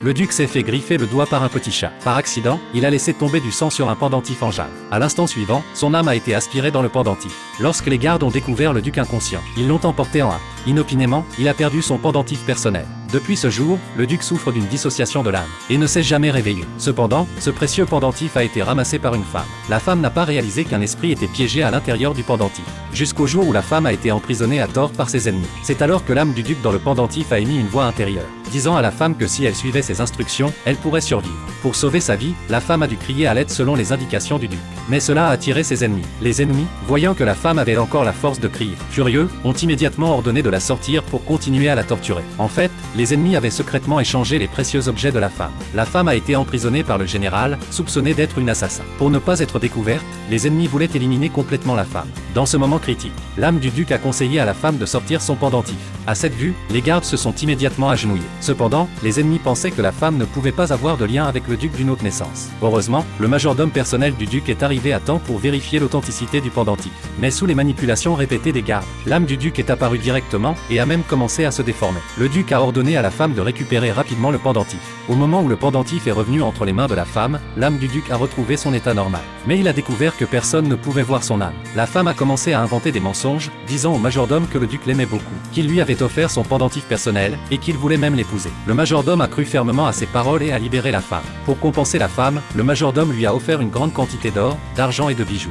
Le duc s'est fait griffer le doigt par un petit chat. Par accident, il a laissé tomber du sang sur un pendentif en jade. À l'instant suivant, son âme a été aspirée dans le pendentif. Lorsque les gardes ont découvert le duc inconscient, ils l'ont emporté en hâte. Inopinément, il a perdu son pendentif personnel. Depuis ce jour, le duc souffre d'une dissociation de l'âme et ne s'est jamais réveillé. Cependant, ce précieux pendentif a été ramassé par une femme. La femme n'a pas réalisé qu'un esprit était piégé à l'intérieur du pendentif, jusqu'au jour où la femme a été emprisonnée à tort par ses ennemis. C'est alors que l'âme du duc dans le pendentif a émis une voix intérieure, disant à la femme que si elle suivait ses instructions, elle pourrait survivre. Pour sauver sa vie, la femme a dû crier à l'aide selon les indications du duc. Mais cela a attiré ses ennemis. Les ennemis, voyant que la femme avait encore la force de crier, furieux, ont immédiatement ordonné de la sortir pour continuer à la torturer. En fait, les ennemis avaient secrètement échangé les précieux objets de la femme. La femme a été emprisonnée par le général, soupçonnée d'être une assassin. Pour ne pas être découverte, les ennemis voulaient éliminer complètement la femme. Dans ce moment critique, l'âme du duc a conseillé à la femme de sortir son pendentif. À cette vue, les gardes se sont immédiatement agenouillés. Cependant, les ennemis pensaient que la femme ne pouvait pas avoir de lien avec le duc d'une autre naissance. Heureusement, le majordome personnel du duc est arrivé à temps pour vérifier l'authenticité du pendentif. Mais sous les manipulations répétées des gardes, l'âme du duc est apparue directement et a même commencé à se déformer. Le duc a ordonné à la femme de récupérer rapidement le pendentif. Au moment où le pendentif est revenu entre les mains de la femme, l'âme du duc a retrouvé son état normal. Mais il a découvert que personne ne pouvait voir son âme. La femme a commencé à inventer des mensonges, disant au majordome que le duc l'aimait beaucoup, qu'il lui avait offert son pendentif personnel, et qu'il voulait même l'épouser. Le majordome a cru fermement à ses paroles et a libéré la femme. Pour compenser la femme, le majordome lui a offert une grande quantité d'or, d'argent et de bijoux.